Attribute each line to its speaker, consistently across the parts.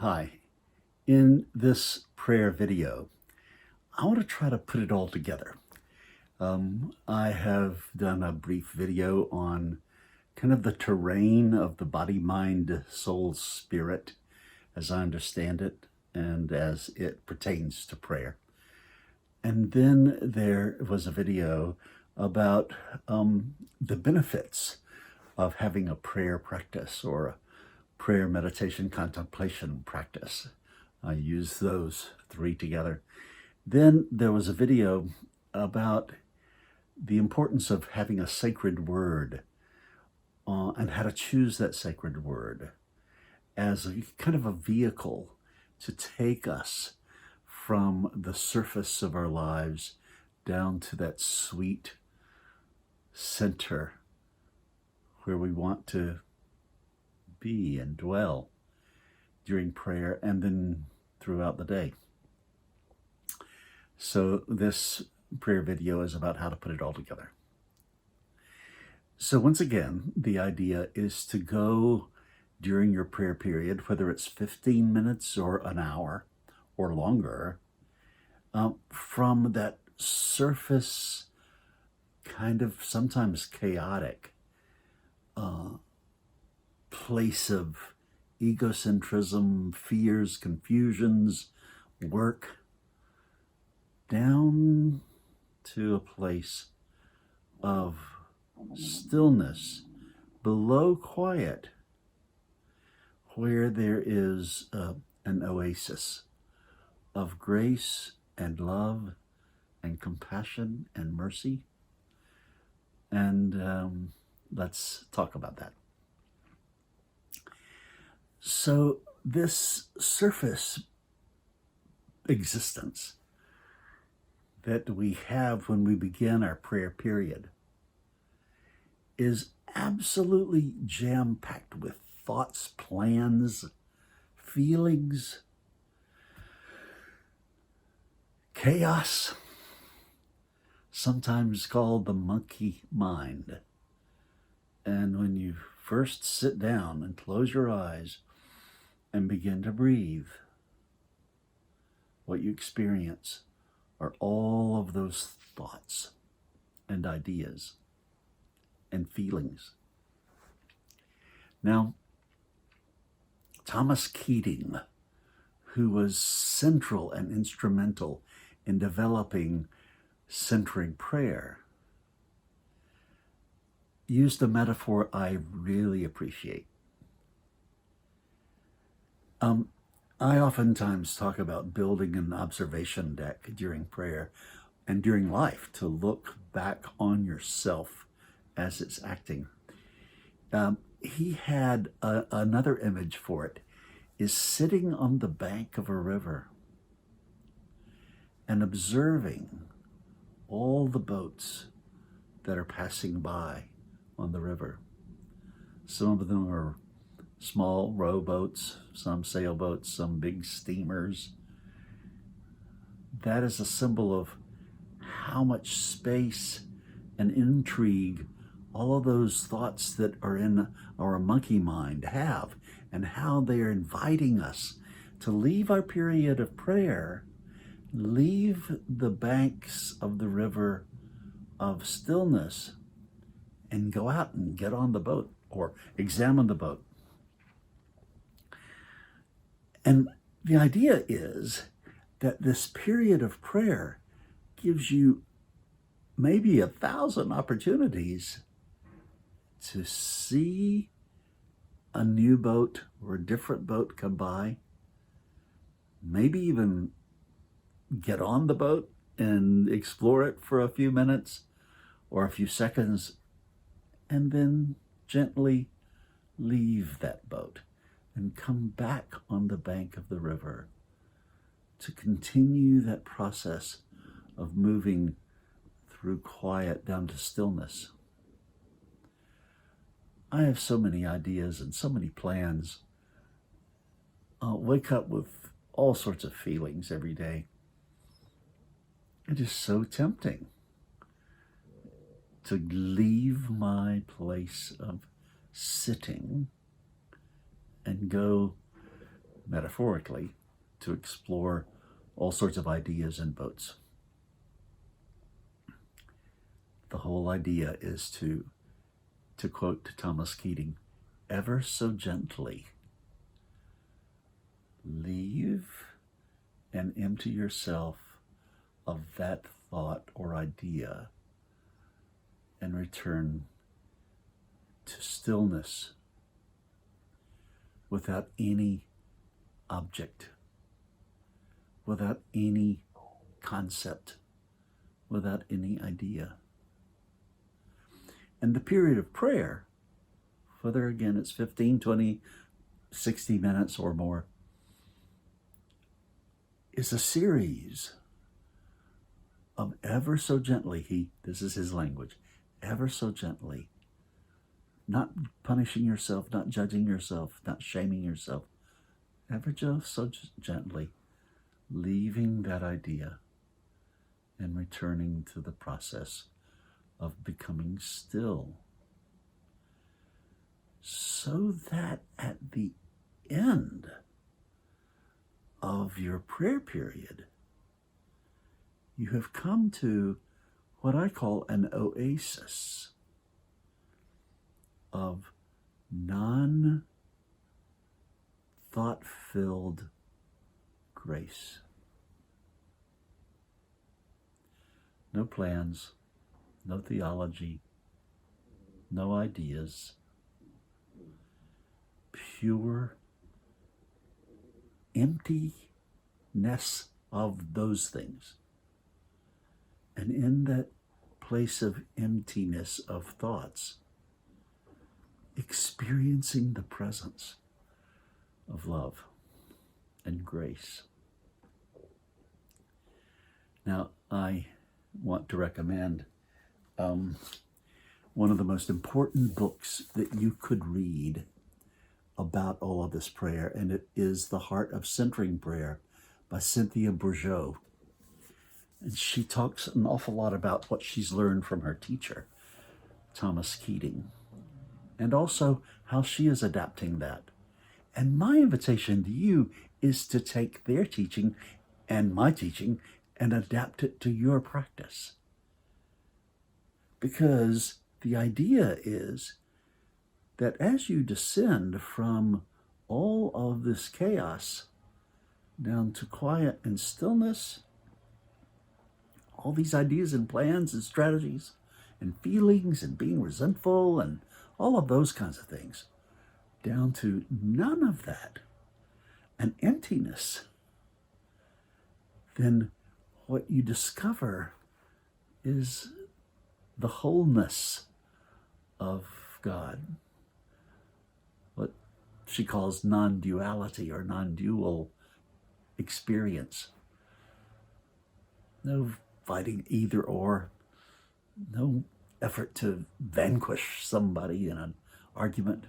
Speaker 1: Hi. In this prayer video, I want to try to put it all together. I have done a brief video on kind of the terrain of the body, mind, soul, spirit, as I understand it, and as it pertains to prayer. And then there was a video about the benefits of having a prayer practice or a prayer, meditation, contemplation practice. I use those three together. Then there was a video about the importance of having a sacred word and how to choose that sacred word as a kind of a vehicle to take us from the surface of our lives down to that sweet center where we want to be and dwell during prayer and then throughout the day. So this prayer video is about how to put it all together. So once again, the idea is to go during your prayer period, whether it's 15 minutes or an hour or longer, from that surface, kind of sometimes chaotic place of egocentrism, fears, confusions, work, down to a place of stillness, below quiet, where there is an oasis of grace and love and compassion and mercy. And let's talk about that. So this surface existence that we have when we begin our prayer period is absolutely jam-packed with thoughts, plans, feelings, chaos, sometimes called the monkey mind. And when you first sit down and close your eyes and begin to breathe, what you experience are all of those thoughts and ideas and feelings. Now, Thomas Keating, who was central and instrumental in developing centering prayer, used a metaphor I really appreciate. I oftentimes talk about building an observation deck during prayer and during life to look back on yourself as it's acting. He had another image for it, is sitting on the bank of a river and observing all the boats that are passing by on the river. Some of them are small rowboats, some sailboats, some big steamers. That is a symbol of how much space and intrigue all of those thoughts that are in our monkey mind have, and how they are inviting us to leave our period of prayer, leave the banks of the river of stillness, and go out and get on the boat or examine the boat. And the idea is that this period of prayer gives you maybe 1,000 opportunities to see a new boat or a different boat come by, maybe even get on the boat and explore it for a few minutes or a few seconds, and then gently leave that boat and come back on the bank of the river to continue that process of moving through quiet down to stillness. I have so many ideas and so many plans. I'll wake up with all sorts of feelings every day. It is so tempting to leave my place of sitting and go metaphorically, to explore all sorts of ideas in boats. The whole idea is to quote Thomas Keating, ever so gently leave and empty yourself of that thought or idea and return to stillness without any object, without any concept, without any idea. And the period of prayer, whether again it's 15, 20, 60 minutes or more, is a series of ever so gently, this is his language, ever so gently, not punishing yourself, not judging yourself, not shaming yourself, ever so gently leaving that idea and returning to the process of becoming still, so that at the end of your prayer period, you have come to what I call an oasis of non-thought-filled grace. No plans, no theology, no ideas, pure emptiness of those things. And in that place of emptiness of thoughts, experiencing the presence of love and grace. Now, I want to recommend one of the most important books that you could read about all of this prayer, and it is The Heart of Centering Prayer by Cynthia Bourgeault. And she talks an awful lot about what she's learned from her teacher, Thomas Keating, and also how she is adapting that. And my invitation to you is to take their teaching and my teaching and adapt it to your practice. Because the idea is that as you descend from all of this chaos down to quiet and stillness, all these ideas and plans and strategies and feelings and being resentful and all of those kinds of things, down to none of that, an emptiness, then what you discover is the wholeness of God, what she calls non-duality or non-dual experience. No fighting either or, no effort to vanquish somebody in an argument,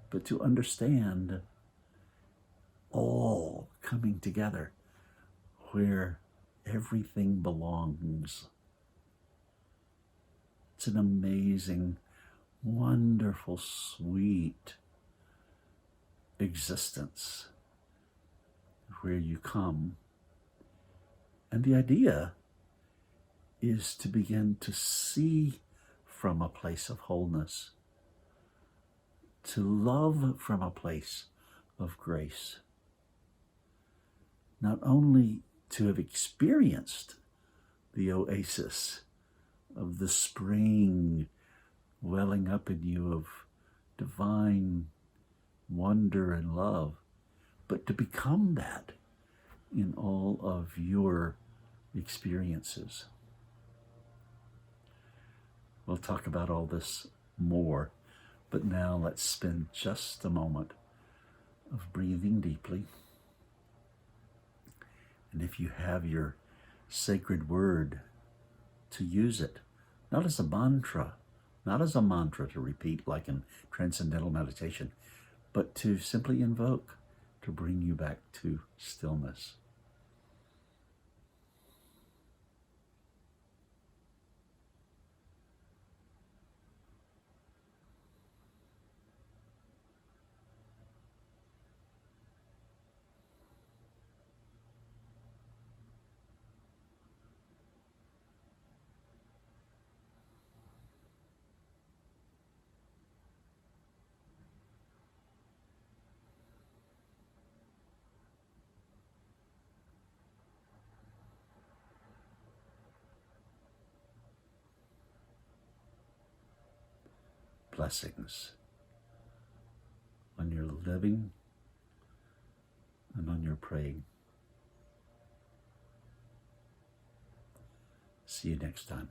Speaker 1: but to understand all coming together where everything belongs. It's an amazing, wonderful, sweet existence where you come. And the idea is to begin to see from a place of wholeness, to love from a place of grace. Not only to have experienced the oasis of the spring welling up in you of divine wonder and love, but to become that in all of your experiences. We'll talk about all this more, but now let's spend just a moment of breathing deeply. And if you have your sacred word, to use it, not as a mantra, to repeat like in transcendental meditation, but to simply invoke, to bring you back to stillness. blessings on your living and on your praying. See you next time.